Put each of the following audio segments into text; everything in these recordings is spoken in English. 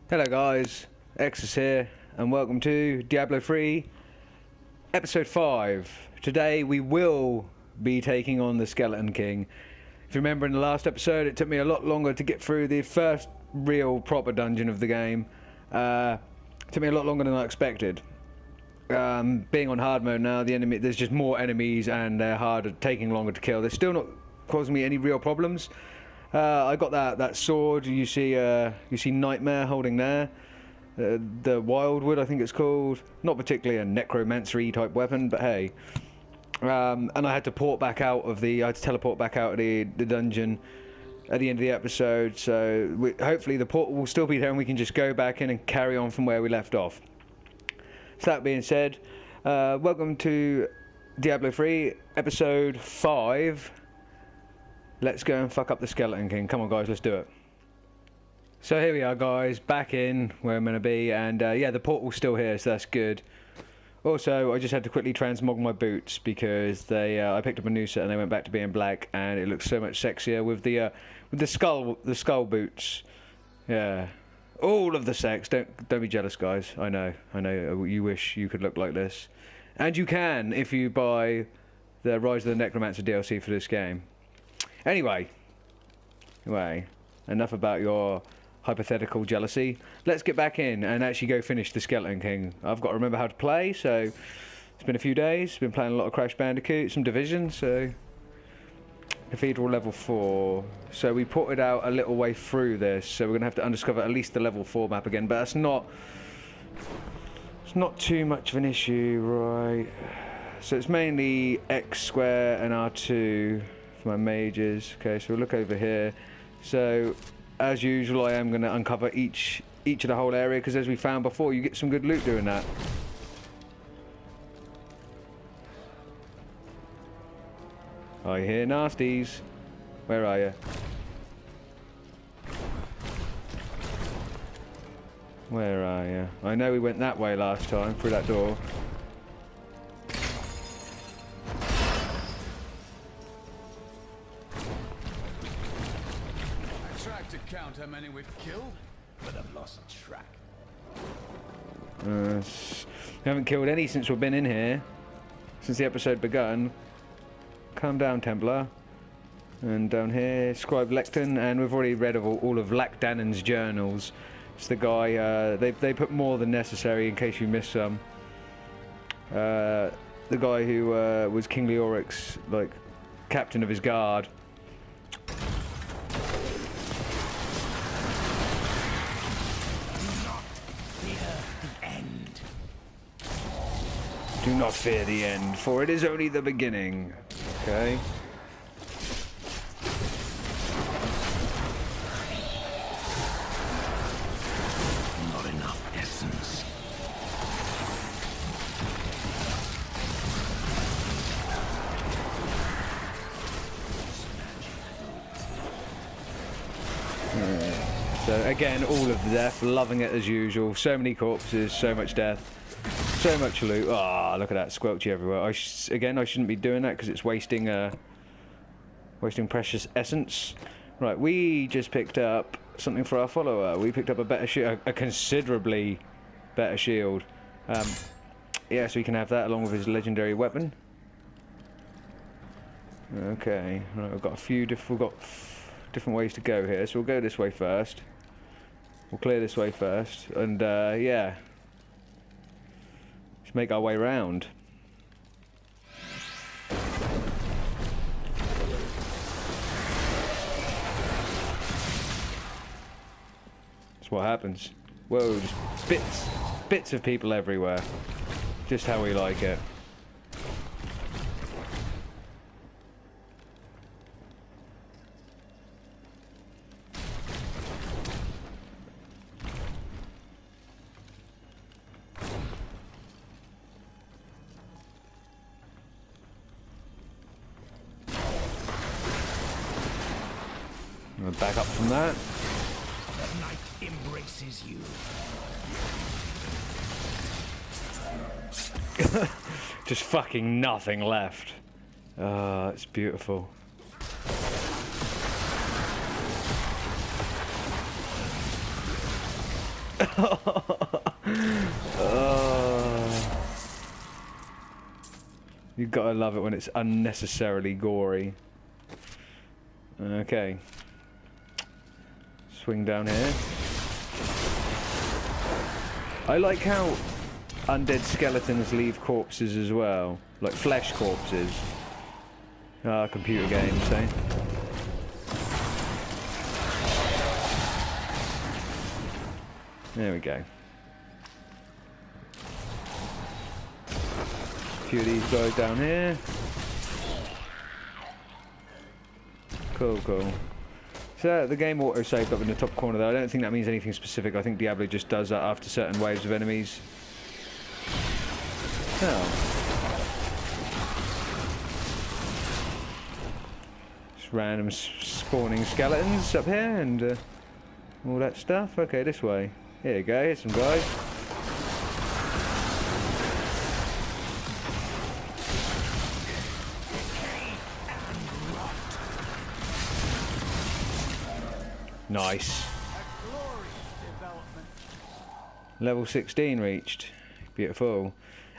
Hello guys, X is here and welcome to Diablo 3 episode 5. Today we will be taking on the Skeleton King. If you remember in the last episode, it took me a lot longer to get through the first real proper dungeon of the game. It took me a lot longer than I expected. Being on hard mode now, there's just more enemies and they're harder, taking longer to kill. They're still not causing me any real problems. I got that sword you see Nightmare holding there, the Wildwood I think it's called. Not particularly a necromancy type weapon, but hey. And I had to teleport back out of the dungeon at the end of the episode. So hopefully the portal will still be there and we can just go back in and carry on from where we left off. So that being said, welcome to Diablo 3 episode 5. Let's go and fuck up the Skeleton King. Come on guys, let's do it. So here we are guys, back in where I'm going to be, and yeah, the portal's still here, so that's good. Also, I just had to quickly transmog my boots because I picked up a new set and they went back to being black, and it looks so much sexier with the skull boots. Yeah, all of the sex. Don't be jealous, guys. I know you wish you could look like this, and you can if you buy the Rise of the Necromancer DLC for this game. Anyway, enough about your hypothetical jealousy. Let's get back in and actually go finish the Skeleton King. I've got to remember how to play, so it's been a few days. Been playing a lot of Crash Bandicoot, some Division, so... Cathedral level 4. So we ported out a little way through this, so we're going to have to undiscover at least the level 4 map again, but that's not... It's not too much of an issue, right? So it's mainly X square and R2... for my mages. Okay, so we'll look over here. So as usual, I am going to uncover each of the whole area, because as we found before, you get some good loot doing that. I hear nasties. Where are you? Where are you? I know we went that way last time through that door. Count how many we've killed, but I've lost track. We haven't killed any since we've been in here, since the episode begun. Calm down, Templar. And down here, Scribe Lecton, and we've already read of all of Lackdannon's journals. It's the guy, they put more than necessary in case you missed some. The guy who was King Leoric's, like, captain of his guard. Do not fear the end, for it is only the beginning. Okay. Not enough essence. So again, all of the death, loving it as usual. So many corpses, so much death. So much loot. Ah, look at that, squelchy everywhere. Again, I shouldn't be doing that because it's wasting precious essence. Right, we just picked up something for our follower. We picked up a better shield, a considerably better shield. Yeah, so we can have that along with his legendary weapon. Okay, right, we've got different ways to go here. So we'll go this way first. We'll clear this way first, and yeah. Let's make our way round. That's what happens. Whoa, just bits of people everywhere. Just how we like it. Back up from that. The night embraces you. Just fucking nothing left. Ah, it's beautiful. Oh. You've got to love it when it's unnecessarily gory. Okay. Swing down here. I like how undead skeletons leave corpses as well. Like flesh corpses. Ah, computer games, eh? There we go. A few of these guys down here. Cool, cool. So the game auto-saved up in the top corner there. I don't think that means anything specific. I think Diablo just does that after certain waves of enemies. Oh. Just random spawning skeletons up here and all that stuff. Okay, this way. Here you go, here's some guys. Nice. Level 16 reached. Beautiful.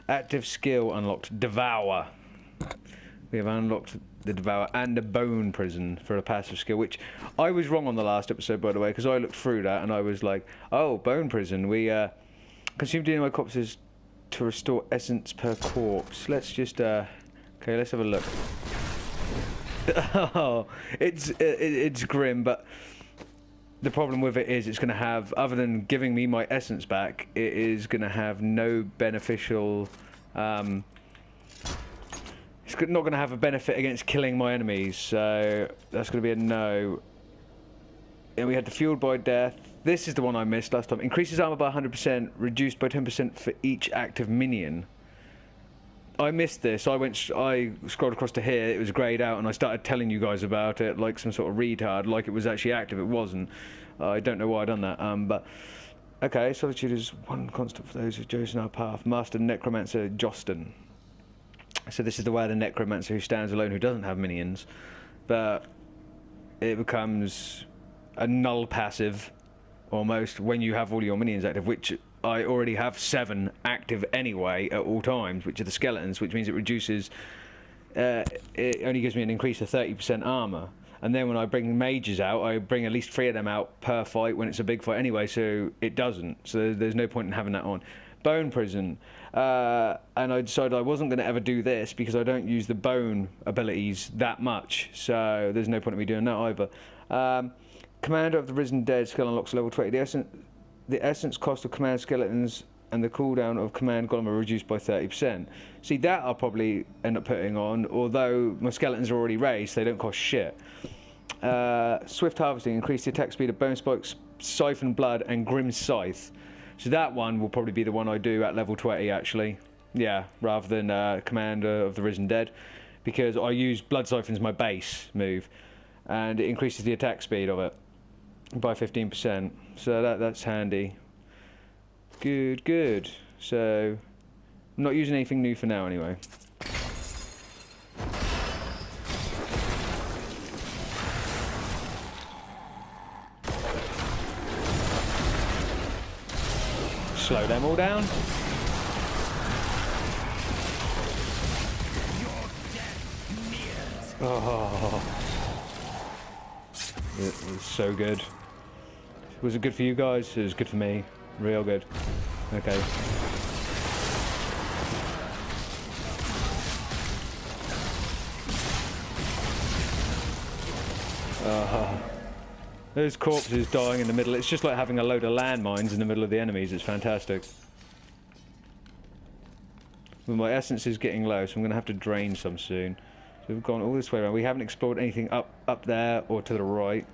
Active skill unlocked. Devour. We have unlocked the Devour and the Bone Prison for a passive skill, which I was wrong on the last episode, by the way, because I looked through that and I was like, oh, Bone Prison. We consume DNA corpses to restore essence per corpse. Let's just, okay, let's have a look. Oh, it's grim, but the problem with it is it's going to have, other than giving me my essence back, it is going to have no beneficial, it's not going to have a benefit against killing my enemies, so that's going to be a no. And we had the Fueled by Death. This is the one I missed last time. Increases armor by 100%, reduced by 10% for each active minion. I missed this. I scrolled across to here. It was greyed out, and I started telling you guys about it like some sort of retard, like it was actually active. It wasn't. I don't know why I done that. But okay, Solitude is one constant for those who've chosen our path. Master Necromancer Jostin. So this is the way of the Necromancer who stands alone, who doesn't have minions, but it becomes a null passive almost when you have all your minions active, which I already have 7 active anyway at all times, which are the skeletons, which means it reduces, it only gives me an increase of 30% armor. And then when I bring mages out, I bring at least 3 of them out per fight when it's a big fight anyway, so it doesn't. So there's no point in having that on. Bone Prison. And I decided I wasn't going to ever do this because I don't use the bone abilities that much, so there's no point in me doing that either. Commander of the Risen Dead skill unlocks level 20. The essence cost of command skeletons and the cooldown of command golem are reduced by 30%. See, that I'll probably end up putting on, although my skeletons are already raised, they don't cost shit. Swift Harvesting, increase the attack speed of Bone Spikes, Siphon Blood, and Grim Scythe. So that one will probably be the one I do at level 20, actually. Yeah, rather than Commander of the Risen Dead, because I use Blood Siphon as my base move, and it increases the attack speed of it by 15%. So that's handy. Good, good. So I'm not using anything new for now, anyway. Slow them all down. Oh, it was so good. Was it good for you guys? It was good for me. Real good. Okay. Those corpses dying in the middle. It's just like having a load of landmines in the middle of the enemies. It's fantastic. Well, my essence is getting low, so I'm going to have to drain some soon. So we've gone all this way around. We haven't explored anything up there or to the right.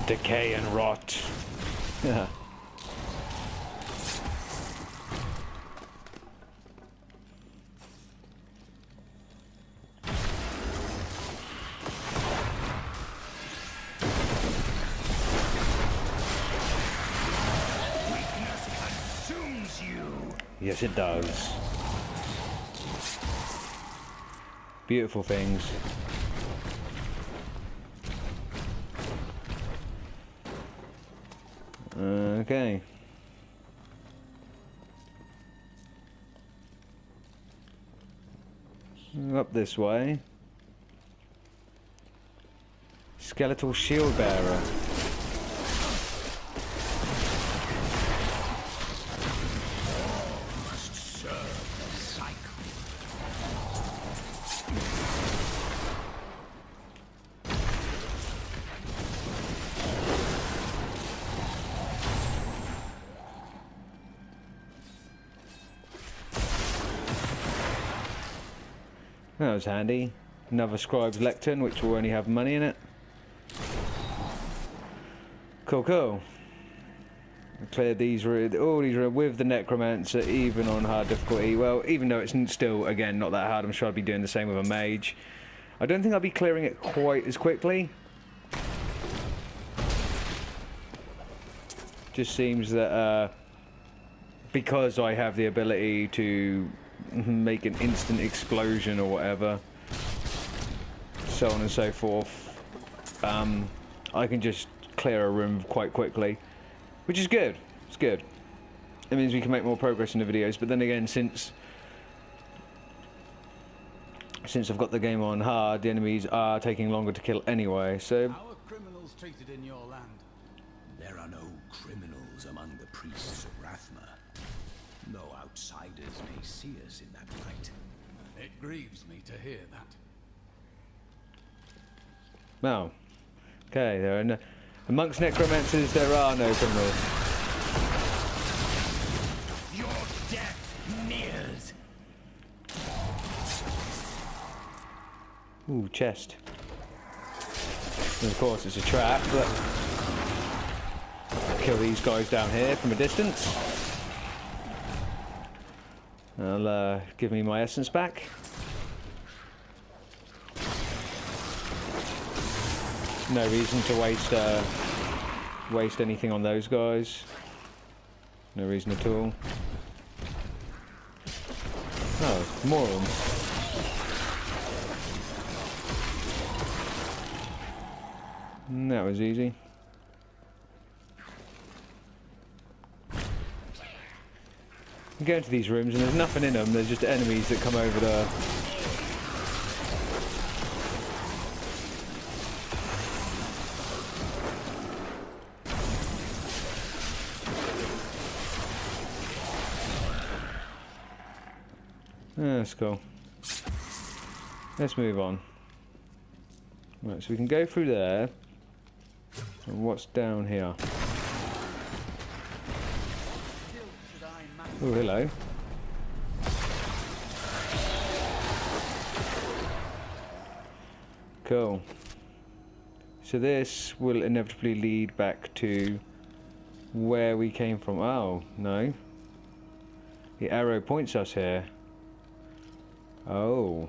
Decay and rot. Yeah. Yes, it does. Beautiful things. Okay. Up this way. Skeletal shield bearer. That was handy. Another scribe's lectern, which will only have money in it. Cool, cool. I cleared these, all these with the necromancer, even on hard difficulty. Well, even though it's still, again, not that hard, I'm sure I'd be doing the same with a mage. I don't think I'll be clearing it quite as quickly. Just seems that because I have the ability to make an instant explosion or whatever, so on and so forth, I can just clear a room quite quickly, which is good. It's good. It means we can make more progress in the videos, but then again, since I've got the game on hard, the enemies are taking longer to kill anyway, so... How are criminals treated in your land? There are no criminals among the priests of Rathma. No outsiders may see us in that light. It grieves me to hear that. No. Okay, there are no... Amongst necromancers, there are no criminals. Your death nears. Ooh, chest. And of course, it's a trap, but... I'll kill these guys down here from a distance. I'll give me my essence back. No reason to waste anything on those guys. No reason at all. Oh, more of them. That was easy. You go into these rooms and there's nothing in them, there's just enemies that come over the... That's cool. Let's move on. Right, so we can go through there. And what's down here? Oh, hello. Cool. So this will inevitably lead back to where we came from. Oh, no. The arrow points us here. Oh.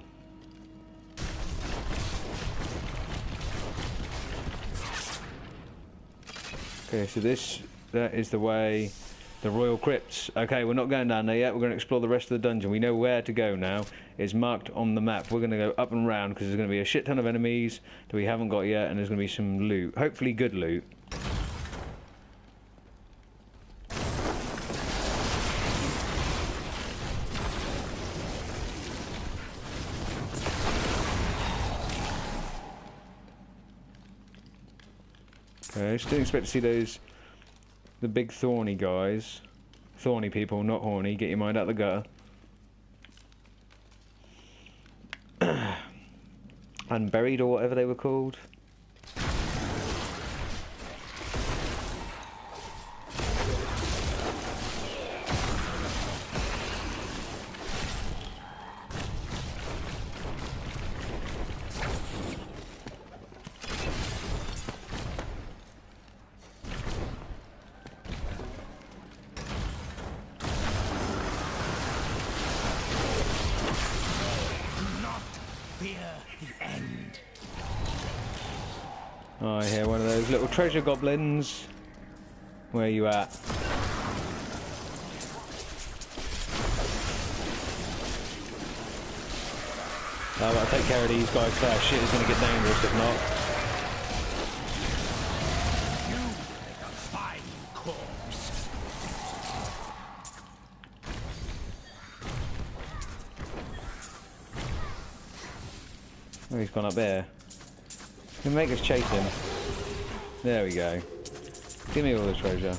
Okay, so that is the way, the Royal Crypts. Okay, we're not going down there yet, we're going to explore the rest of the dungeon. We know where to go now. It's marked on the map. We're going to go up and round because there's going to be a shit ton of enemies that we haven't got yet, and there's going to be some loot. Hopefully good loot. Okay, still expect to see the big thorny guys. Thorny people, not horny. Get your mind out the gutter. Unburied or whatever they were called. Oh, I hear one of those little treasure goblins. Where you at? I'll take care of these guys first. Shit is going to get dangerous if not. You make a fine corpse. Oh, he's gone up there. Can make us chase him. There we go. Give me all the treasure.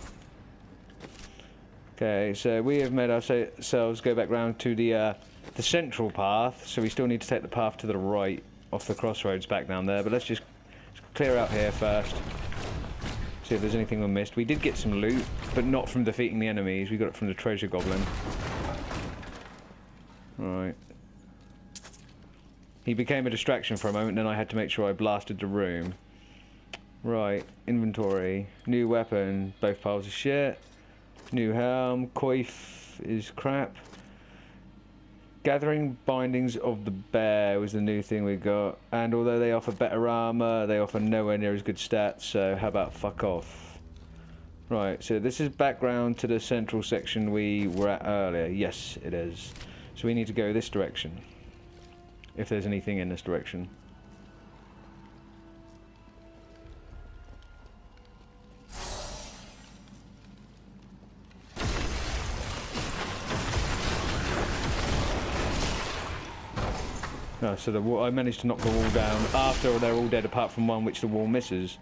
Okay, so we have made ourselves go back round to the central path. So we still need to take the path to the right off the crossroads back down there. But let's just clear out here first. See if there's anything we missed. We did get some loot, but not from defeating the enemies. We got it from the treasure goblin. Right. He became a distraction for a moment, then I had to make sure I blasted the room. Right, inventory. New weapon, both piles of shit. New helm, coif is crap. Gathering bindings of the bear was the new thing we got. And although they offer better armor, they offer nowhere near as good stats, so how about fuck off? Right, so this is background to the central section we were at earlier. Yes, it is. So we need to go this direction. If there's anything in this direction. No, so the wall, I managed to knock the wall down after they're all dead apart from one which the wall misses.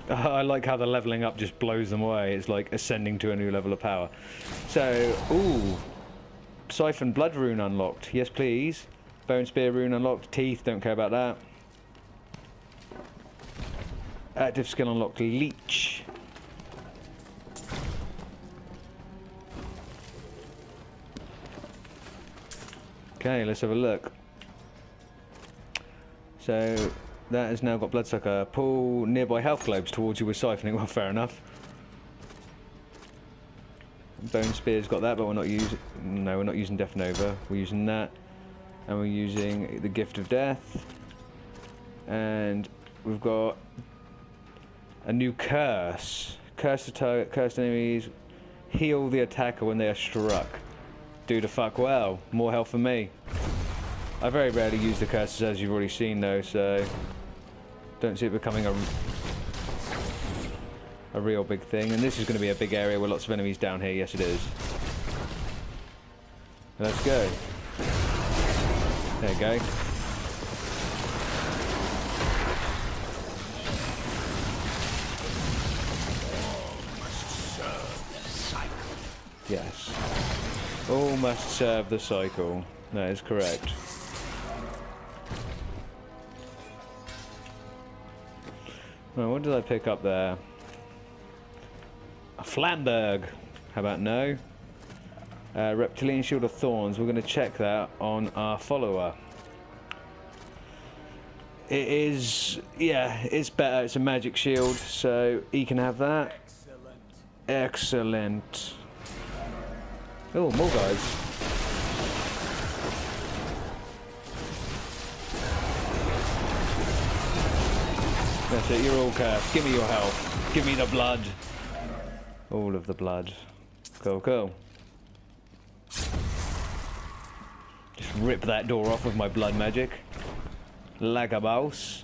I like how the leveling up just blows them away. It's like ascending to a new level of power. So, ooh. Siphon Blood rune unlocked. Yes, please. Bone Spear rune unlocked. Teeth, don't care about that. Active skill unlocked. Leech. Okay, let's have a look. So, that has now got Bloodsucker. Pull nearby health globes towards you with siphoning. Well, fair enough. Bone Spear's got that, but we're not using... No, we're not using Death Nova. We're using that. And we're using the Gift of Death. And we've got a new curse. Curse the target, curse enemies. Heal the attacker when they are struck. Do the fuck well. More health for me. I very rarely use the curses, as you've already seen, though, so don't see it becoming a real big thing. And this is going to be a big area with lots of enemies down here. Yes, it is. Let's go. There you go. Yes. All must serve the cycle. That is correct. Well, what did I pick up there? A Flamberg. How about no? Reptilian Shield of Thorns. We're going to check that on our follower. It is... Yeah, it's better. It's a magic shield, so he can have that. Excellent. Oh, more guys. That's it, you're all cursed. Give me your health. Give me the blood. All of the blood. Cool, cool. Just rip that door off with my blood magic. Like a mouse.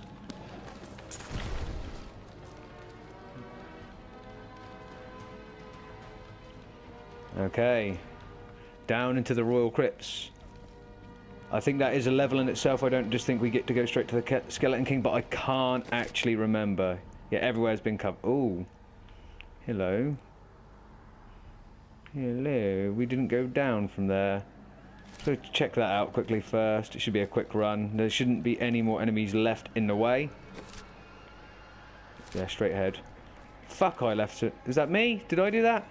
Okay. Down into the Royal Crypts. I think that is a level in itself. I don't just think we get to go straight to the Skeleton King, but I can't actually remember. Yeah, everywhere's been covered. Ooh. Hello. Hello. We didn't go down from there. So check that out quickly first. It should be a quick run. There shouldn't be any more enemies left in the way. Yeah, straight ahead. Fuck, I left it. Is that me? Did I do that?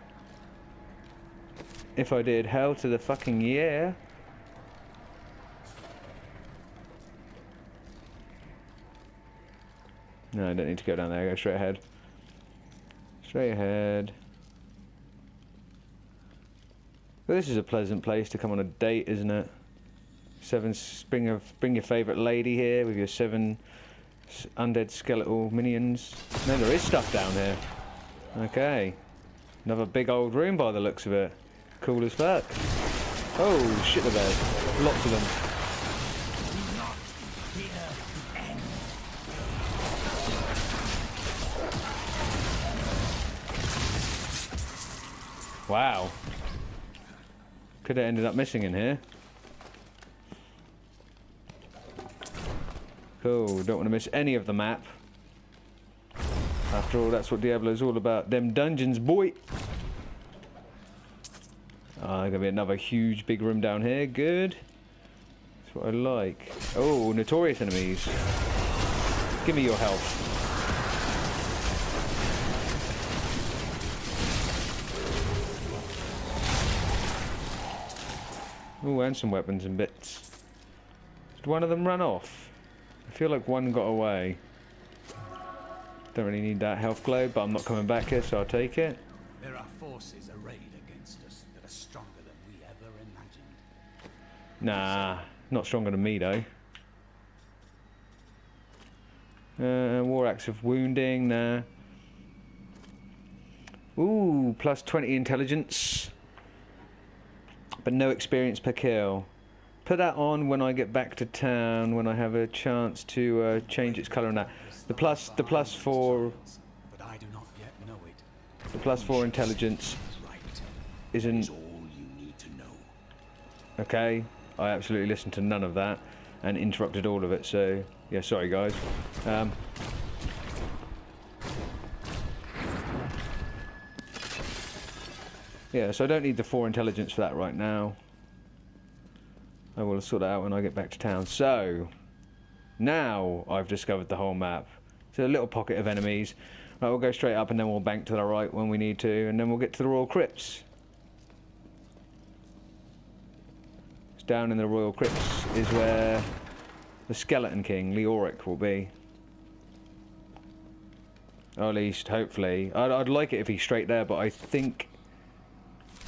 If I did, hell to the fucking yeah. No, I don't need to go down there. Go straight ahead. Straight ahead. Well, this is a pleasant place to come on a date, isn't it? Bring your favourite lady here with your 7 undead skeletal minions. No, there is stuff down here. Okay. Another big old room by the looks of it. Cool as fuck. Oh, shit, there. Lots of them. Wow. Could have ended up missing in here. Cool, don't want to miss any of the map. After all, that's what Diablo's all about. Them dungeons, boy! Ah, gonna be another huge big room down here. Good. That's what I like. Oh, notorious enemies. Give me your health. Oh, and some weapons and bits. Did one of them run off? I feel like one got away. Don't really need that health globe, but I'm not coming back here, so I'll take it. There are forces arrayed against us that are stronger than we ever imagined. Nah, not stronger than me though. War axe of wounding, nah. Ooh, plus 20 intelligence. But no experience per kill. Put that on when I get back to town, when I have a chance to change its colour and that. The plus 4. But I do not yet know it. The plus 4 intelligence isn't all you need to know. okay. I absolutely listened to none of that and interrupted all of it. So yeah, sorry guys. Yeah, so I don't need the 4 intelligence for that right now. I will sort that out when I get back to town. So, now I've discovered the whole map. It's a little pocket of enemies. Right, we'll go straight up and then we'll bank to the right when we need to, and then we'll get to the Royal Crypts. It's down in the Royal Crypts is where the Skeleton King, Leoric, will be. Or at least, hopefully. I'd like it if he's straight there, but I think...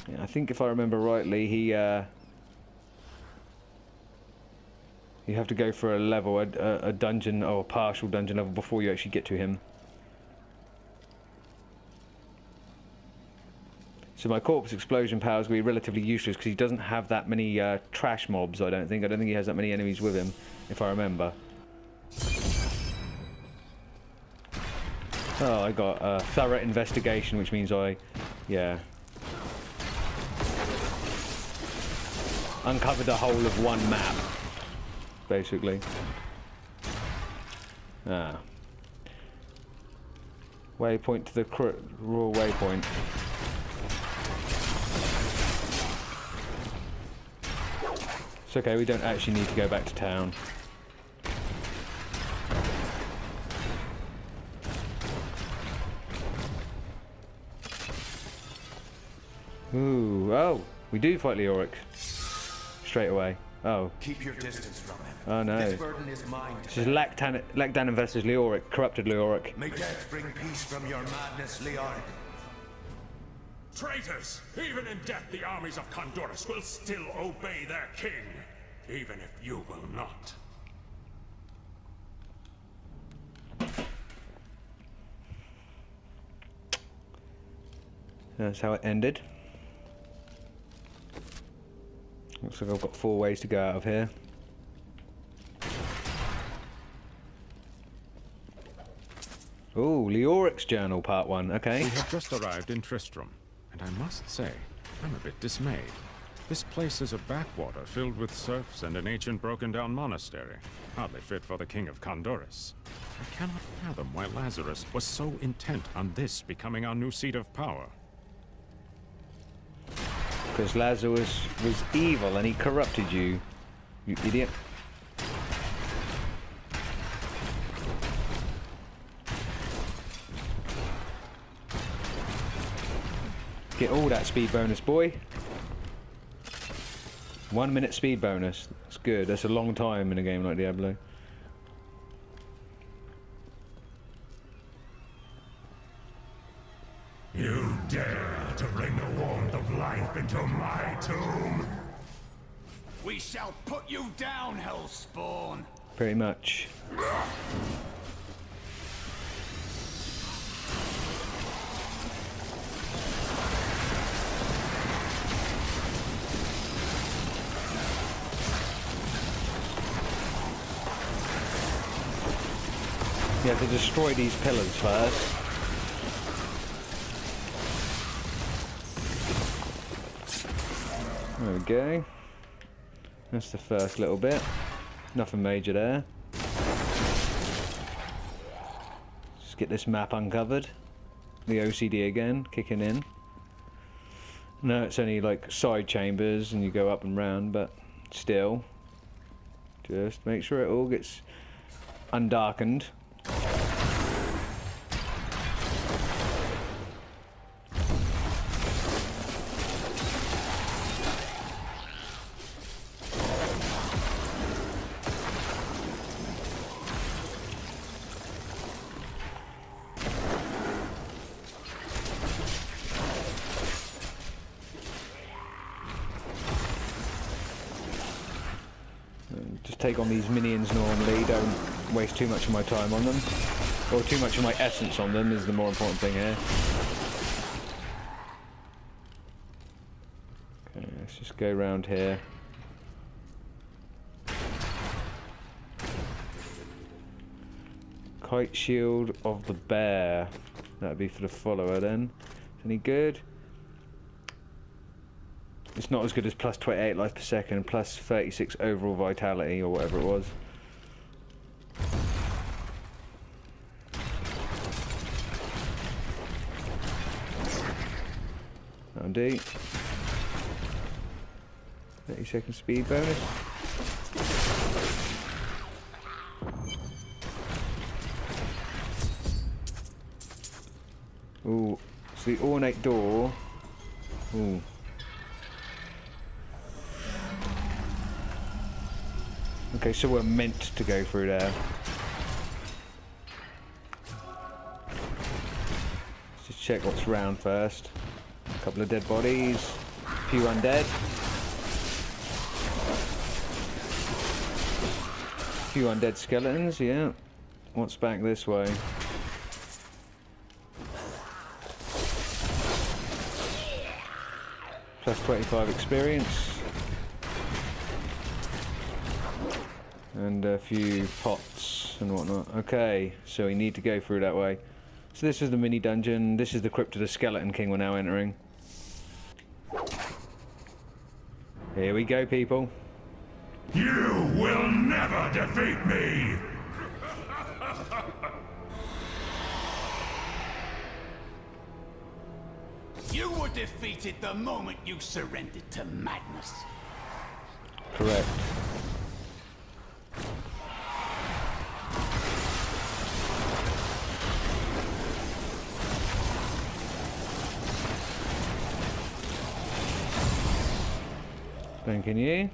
Yeah, I think if I remember rightly, he, you have to go for a level, a dungeon, or a partial dungeon level before you actually get to him. So my corpse explosion powers will be relatively useless because he doesn't have that many trash mobs, I don't think. I don't think he has that many enemies with him, if I remember. Oh, I got a thorough investigation, which means yeah. Uncovered the whole of one map, basically. Ah. Waypoint to the raw waypoint. It's okay, we don't actually need to go back to town. Ooh, oh, we do fight Leoric. Straight away. Oh. Keep your distance from him. Oh no. This burden is mine. This is Lactanin versus Leoric, corrupted Leoric. May death bring peace from your madness, Leoric. Traitors! Even in death, the armies of Condorus will still obey their king, even if you will not. That's how it ended. Looks like I've got 4 ways to go out of here. Ooh, Leoric's journal, part 1. Okay. We have just arrived in Tristram, and I must say, I'm a bit dismayed. This place is a backwater filled with serfs and an ancient broken-down monastery, hardly fit for the king of Condorus. I cannot fathom why Lazarus was so intent on this becoming our new seat of power. Because Lazarus was evil and he corrupted you, you idiot. Get all that speed bonus, boy. 1 minute speed bonus. That's good. That's a long time in a game like Diablo. You dare to bring the warmth of life into my tomb? We shall put you down, Hellspawn! Pretty much. You have to destroy these pillars first. There we go. That's the first little bit. Nothing major there. Just get this map uncovered. The OCD again, kicking in. No, it's only like side chambers and you go up and round, but still. Just make sure it all gets undarkened. Just take on these minions normally, don't waste too much of my time on them. Or too much of my essence on them is the more important thing here. Okay, let's just go around here. Kite shield of the bear. That'd be for the follower then. Any good? It's not as good as plus 28 life per second, plus 36 overall vitality, or whatever it was. That'll do. 30-second speed bonus. Ooh, so the ornate door. Ooh. Okay, so we're meant to go through there. Let's just check what's round first. A couple of dead bodies, a few undead. A few undead skeletons, yeah. What's back this way? Plus 25 experience. And a few pots and whatnot. Okay, so we need to go through that way. So this is the mini dungeon. This is the crypt of the Skeleton King we're now entering. Here we go, people. You will never defeat me! You were defeated the moment you surrendered to madness. Correct. Thanking you.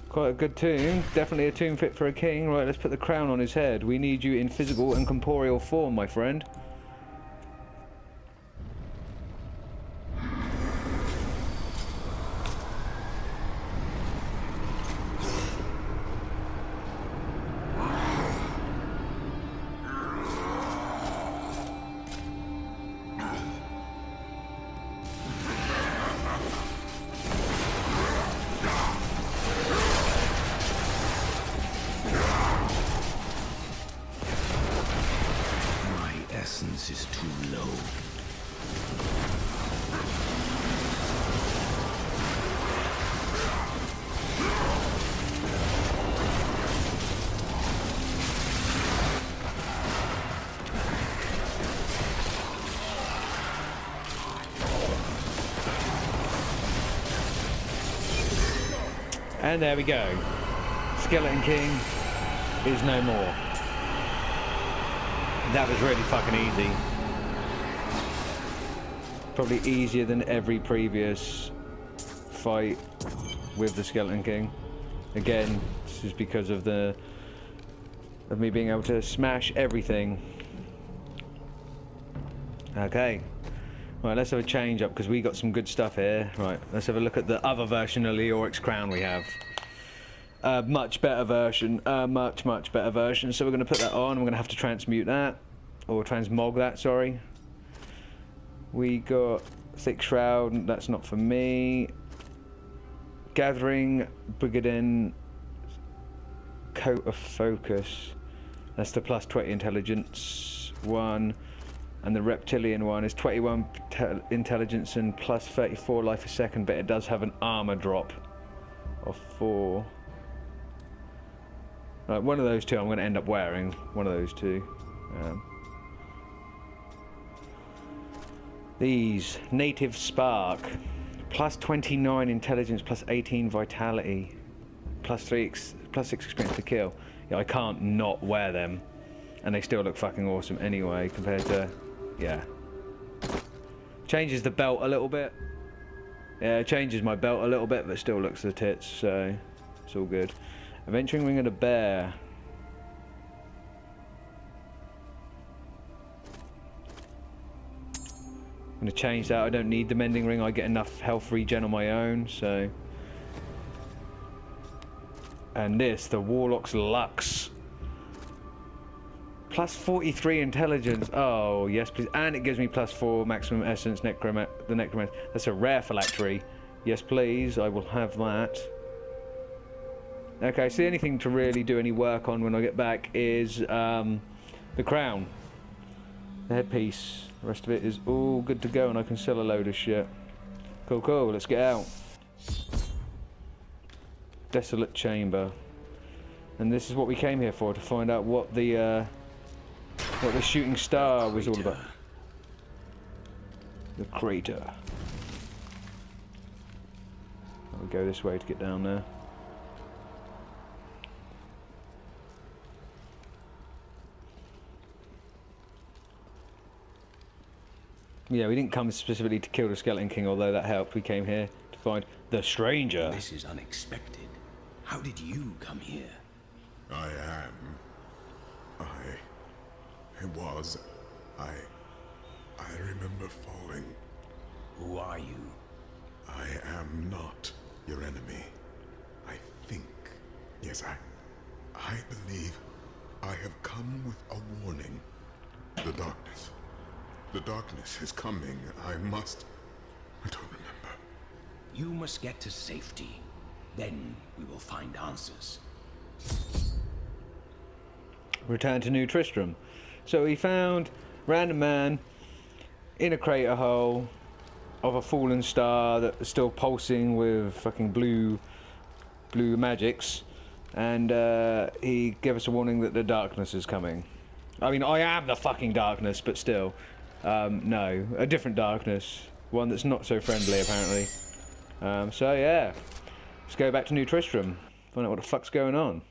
Quite a good tomb. Definitely a tomb fit for a king. Right, let's put the crown on his head. We need you in physical and corporeal form, my friend. Essence is too low. And there we go. Skeleton King is no more. That was really fucking easy. Probably easier than every previous fight with the Skeleton King. Again, this is because of me being able to smash everything. Okay. Right, let's have a change up because we got some good stuff here. Right, let's have a look at the other version of Leoric's crown we have. Much better version. Much better version. So we're going to put that on. We're going to have to transmute that. Or transmog that, sorry. We got Thick Shroud. That's not for me. Gathering Brigadin Coat of Focus. That's the plus 20 intelligence one. And the reptilian one is 21 intelligence and plus 34 life a second, but it does have an armor drop of 4. One of those two I'm going to end up wearing. One of those two. These Native Spark, plus 29 intelligence, plus 18 vitality, plus 6 experience to kill. Yeah, I can't not wear them, and they still look fucking awesome anyway. Compared to, yeah, changes the belt a little bit. Yeah, it changes my belt a little bit, but still looks the tits. So it's all good. Adventuring Ring of the Bear. I'm going to change that. I don't need the mending ring. I get enough health regen on my own, so. And this, the Warlock's Lux. Plus 43 intelligence. Oh, yes, please. And it gives me plus 4 maximum essence, the necromancer. That's a rare phylactery. Yes, please. I will have that. Okay, so the only thing to really do any work on when I get back is the crown. The headpiece. The rest of it is all good to go, and I can sell a load of shit. Cool, cool. Let's get out. Desolate Chamber. And this is what we came here for, to find out what the shooting star was all about. The crater. I'll go this way to get down there. Yeah, we didn't come specifically to kill the Skeleton King, although that helped. We came here to find the stranger. This is unexpected. How did you come here? I remember falling. Who are you? I am not your enemy. I think. Yes, I believe I have come with a warning. The darkness. The darkness is coming. I don't remember. You must get to safety. Then we will find answers. Return to New Tristram. So we found random man in a crater hole of a fallen star that was still pulsing with fucking blue magics, and he gave us a warning that the darkness is coming. I mean, I am the fucking darkness, but still. No, a different darkness. One that's not so friendly, apparently. So yeah, let's go back to New Tristram. Find out what the fuck's going on.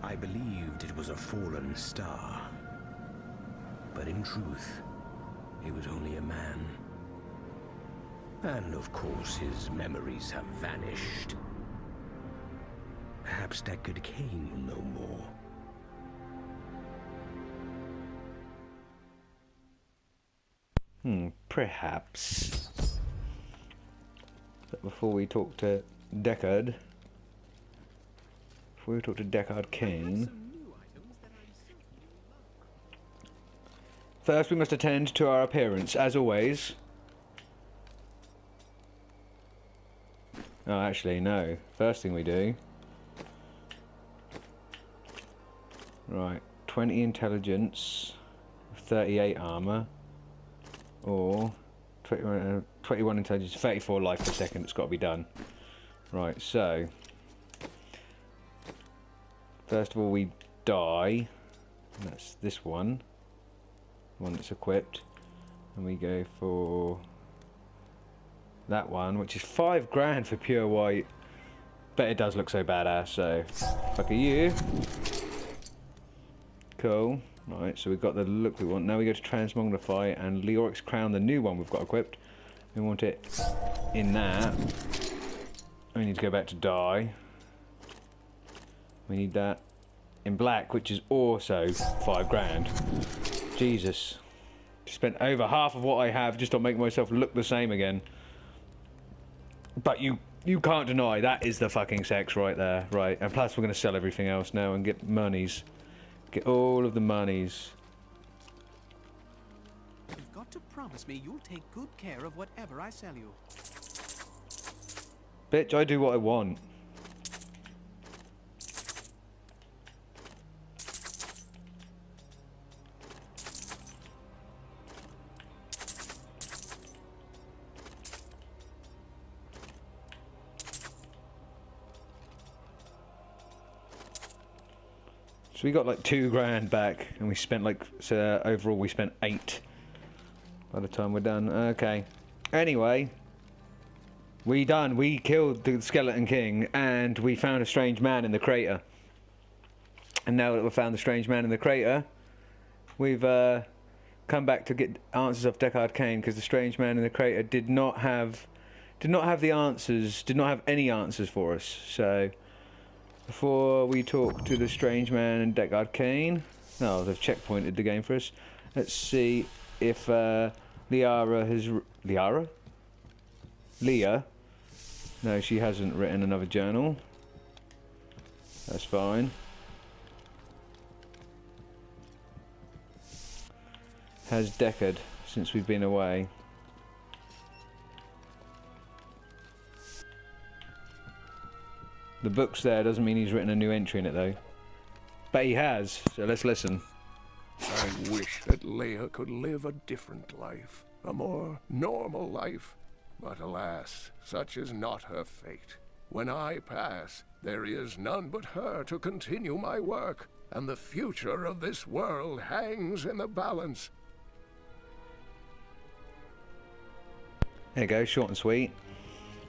I believed it was a fallen star. But in truth, he was only a man. And of course, his memories have vanished. Perhaps Deckard Cain will know more. Perhaps. But before we talk to Deckard, Cain, first we must attend to our appearance, as always. Oh, actually, no. First thing we do. Right, 20 intelligence, 38 armor. Or 21 intelligence, 34 life per second. It's got to be done. Right, so first of all we die. And that's this one that's equipped, and we go for that one, which is 5 grand for pure white. Bet it does look so badass. So fuck you. Cool. Right, so we've got the look we want. Now we go to Transmogrify, and Leoric's Crown, the new one we've got equipped. We want it in that. We need to go back to die. We need that in black, which is also 5 grand. Jesus. Spent over half of what I have just to make myself look the same again. But you can't deny that is the fucking sex right there. Right, and plus we're going to sell everything else now and get monies. Get all of the monies. You've got to promise me you'll take good care of whatever I sell you. Bitch, I do what I want. So we got like 2 grand back, and we spent like, so overall we spent 8 by the time we're done. Okay. Anyway, we killed the Skeleton King, and we found a strange man in the crater. And now that we've found the strange man in the crater, we've come back to get answers off Deckard Cain, because the strange man in the crater did not have the answers, did not have any answers for us. So before we talk to the strange man and Deckard Cain, no, they've checkpointed the game for us. Let's see if Liara has Leah. No, she hasn't written another journal. That's fine. Has Deckard since we've been away? The book's there, doesn't mean he's written a new entry in it though. But he has, so let's listen. I wish that Leia could live a different life, a more normal life. But alas, such is not her fate. When I pass, there is none but her to continue my work, and the future of this world hangs in the balance. There you go, short and sweet.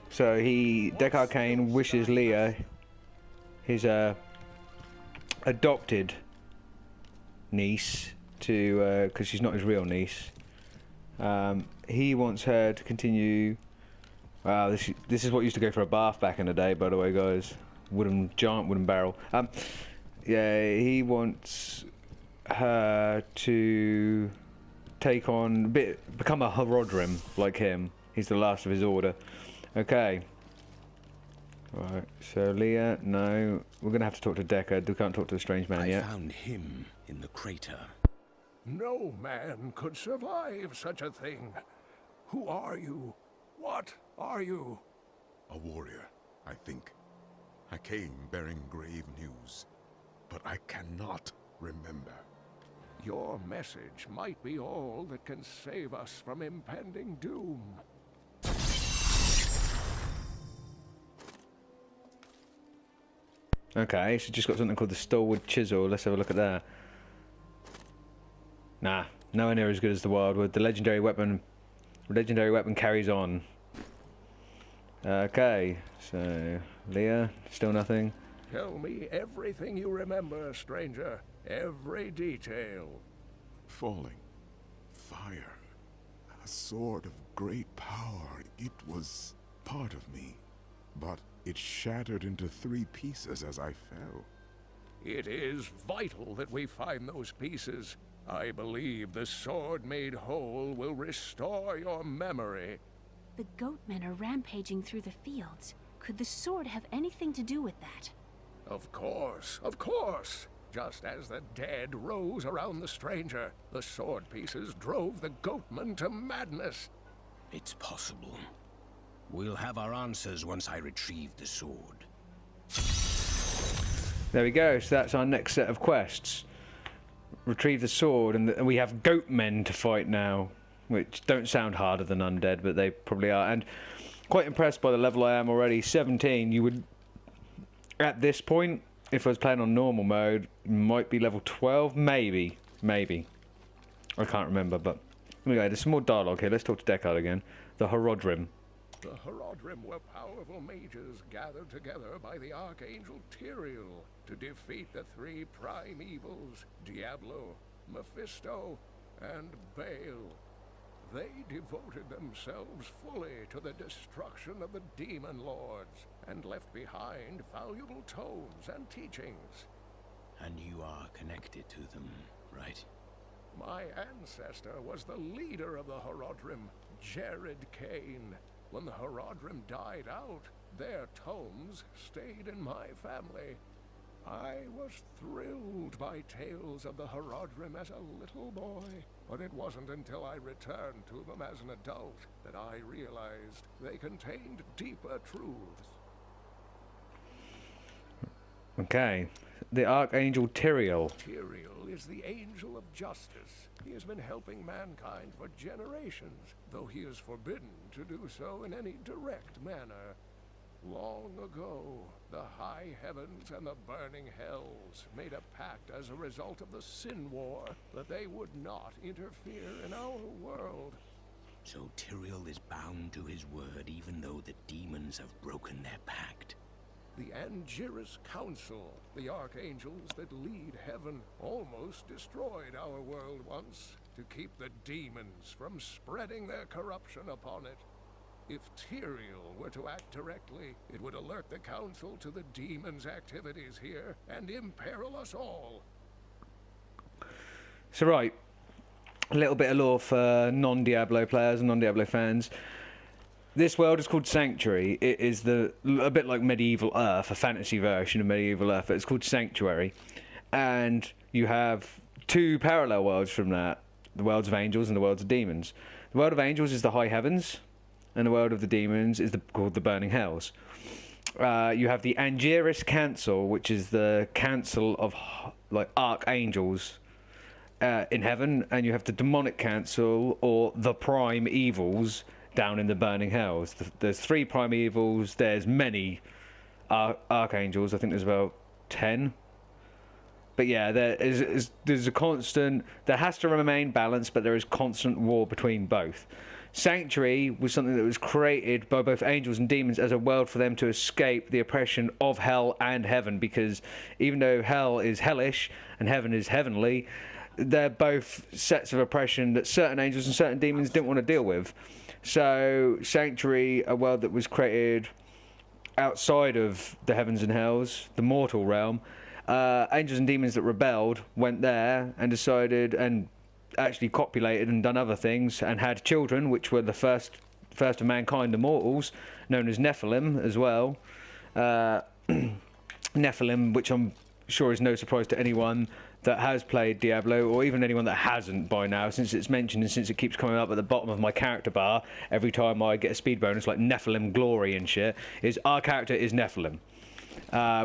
So Deckard Cain wishes Leah, his adopted niece, to because she's not his real niece. He wants her to continue. Wow, this is what used to go for a bath back in the day, by the way, guys. Giant wooden barrel. Yeah, he wants her to take on become a Horodrim like him. He's the last of his order. Okay. Right, so Leah, no. We're going to have to talk to Deckard. We can't talk to the strange man yet. I found him in the crater. No man could survive such a thing. Who are you? What are you? A warrior, I think. I came bearing grave news, but I cannot remember. Your message might be all that can save us from impending doom. Okay, so just got something called the Stalwart Chisel. Let's have a look at that. Nah, nowhere near as good as the Wildwood. The legendary weapon carries on. Okay, so Leah, still nothing. Tell me everything you remember, stranger. Every detail. Falling. Fire. A sword of great power. It was part of me. But it shattered into 3 pieces as I fell. It is vital that we find those pieces. I believe the sword made whole will restore your memory. The goatmen are rampaging through the fields. Could the sword have anything to do with that? Of course, of course. Just as the dead rose around the stranger, the sword pieces drove the goatmen to madness. It's possible. We'll have our answers once I retrieve the sword. There we go, so that's our next set of quests. Retrieve the sword, and we have goatmen to fight now, which don't sound harder than undead, but they probably are. And quite impressed by the level I am already. 17, you would, at this point, if I was playing on normal mode, might be level 12, maybe. I can't remember, but anyway, there's some more dialogue here. Let's talk to Deckard again. The Horodrim. The Horodrim were powerful mages gathered together by the Archangel Tyrael to defeat the 3 prime evils, Diablo, Mephisto, and Baal. They devoted themselves fully to the destruction of the demon lords and left behind valuable tomes and teachings. And you are connected to them, right? My ancestor was the leader of the Horodrim, Jared Cain. When the Horodrim died out, their tomes stayed in my family. I was thrilled by tales of the Horodrim as a little boy, but it wasn't until I returned to them as an adult that I realized they contained deeper truths. Okay. The Archangel Tyrael. Tyrael is the angel of justice. He has been helping mankind for generations, though he is forbidden to do so in any direct manner. Long ago, the high heavens and the burning hells made a pact as a result of the Sin War that they would not interfere in our world. So Tyrael is bound to his word even though the demons have broken their pact. The Angiris Council, the archangels that lead heaven, almost destroyed our world once to keep the demons from spreading their corruption upon it. If Tyrael were to act directly, it would alert the Council to the demons' activities here and imperil us all. So right, a little bit of lore for non-Diablo players and non-Diablo fans. This world is called Sanctuary. It is a bit like Medieval Earth, a fantasy version of Medieval Earth. It's called Sanctuary. And you have two parallel worlds from that. The worlds of angels and the worlds of demons. The world of angels is the high heavens, and the world of the demons is called the burning hells. You have the Angiris Council, which is the council of like archangels in heaven, and you have the demonic council, or the prime evils, down in the burning hells. There's three prime evils. There's many archangels. I think there's about 10. But yeah, there's a constant. There has to remain balance, but there is constant war between both. Sanctuary was something that was created by both angels and demons as a world for them to escape the oppression of hell and heaven, because even though hell is hellish and heaven is heavenly, they're both sets of oppression that certain angels and certain demons didn't want to deal with. So Sanctuary, a world that was created outside of the heavens and hells, the mortal realm, angels and demons that rebelled went there and decided and actually copulated and done other things and had children, which were the first of mankind, the mortals, known as Nephilim as well. Nephilim, which I'm sure is no surprise to anyone that has played Diablo, or even anyone that hasn't by now, since it's mentioned and since it keeps coming up at the bottom of my character bar every time I get a speed bonus, like Nephilim glory and shit, is our character is Nephilim,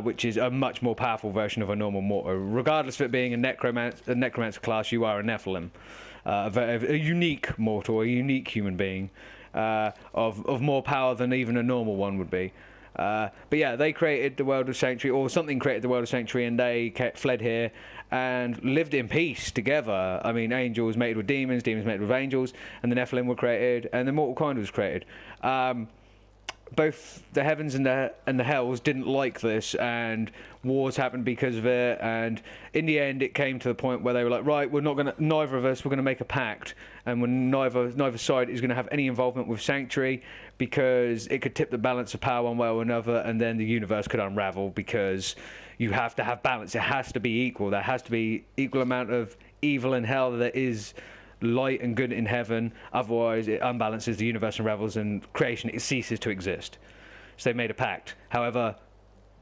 which is a much more powerful version of a normal mortal. Regardless of it being a necromancer class, you are a Nephilim, a unique mortal, a unique human being, of more power than even a normal one would be. But yeah, they created the world of Sanctuary, or something created the world of Sanctuary, and they fled here and lived in peace together. I mean, angels mated with demons, demons mated with angels, and the Nephilim were created, and the mortal kind was created. Both the heavens and the hells didn't like this, and wars happened because of it. And in the end, it came to the point where they were like, right, neither of us, we're gonna make a pact, and when neither side is gonna have any involvement with Sanctuary, because it could tip the balance of power one way or another, and then the universe could unravel, because you have to have balance. It has to be equal. There has to be equal amount of evil in hell that there is light and good in heaven. Otherwise, it unbalances, the universe unravels, and creation, it ceases to exist. So they made a pact. However,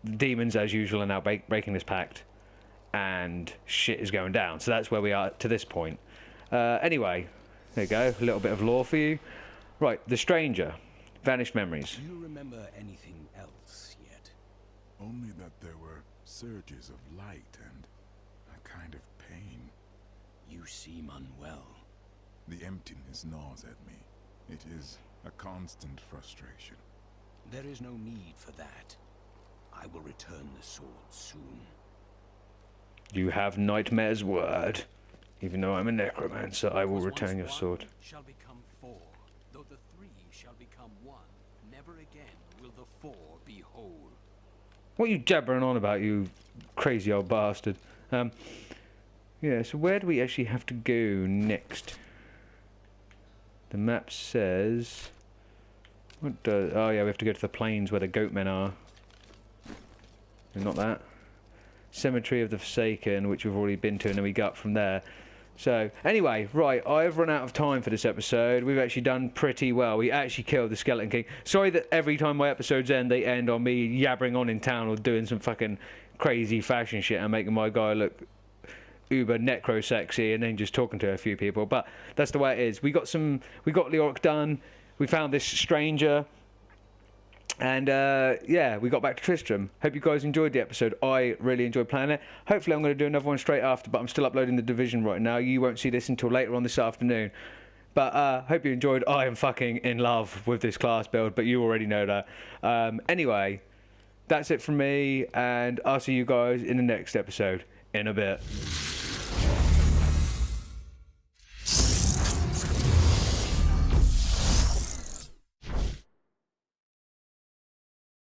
the demons, as usual, are now breaking this pact, and shit is going down. So that's where we are to this point. Anyway, there you go. A little bit of lore for you. Right, the Stranger. Vanished memories. Do you remember anything else yet? Only that there were surges of light and a kind of pain. You seem unwell. The emptiness gnaws at me. It is a constant frustration. There is no need for that. I will return the sword soon. You have Nightmare's word. Even though I'm a necromancer, I will return your sword. Shall become four, though the three shall become one. Never again will the four be whole. What are you jabbering on about, you crazy old bastard? Yeah, so where do we actually have to go next? The map says... oh yeah, we have to go to the plains where the goatmen are. Not that. Cemetery of the Forsaken, which we've already been to, and then we got from there. So, anyway, right, I've run out of time for this episode. We've actually done pretty well. We actually killed the Skeleton King. Sorry that every time my episodes end, they end on me yabbering on in town or doing some fucking crazy fashion shit and making my guy look uber necro sexy and then just talking to a few people. But that's the way it is. We got Leoric done. We found this stranger. And yeah, we got back to Tristram. Hope you guys enjoyed the episode. I really enjoyed playing it. Hopefully I'm going to do another one straight after, but I'm still uploading The Division right now. You won't see this until later on this afternoon. But hope you enjoyed. I am fucking in love with this class build, but you already know that. Anyway, that's it from me, and I'll see you guys in the next episode in a bit.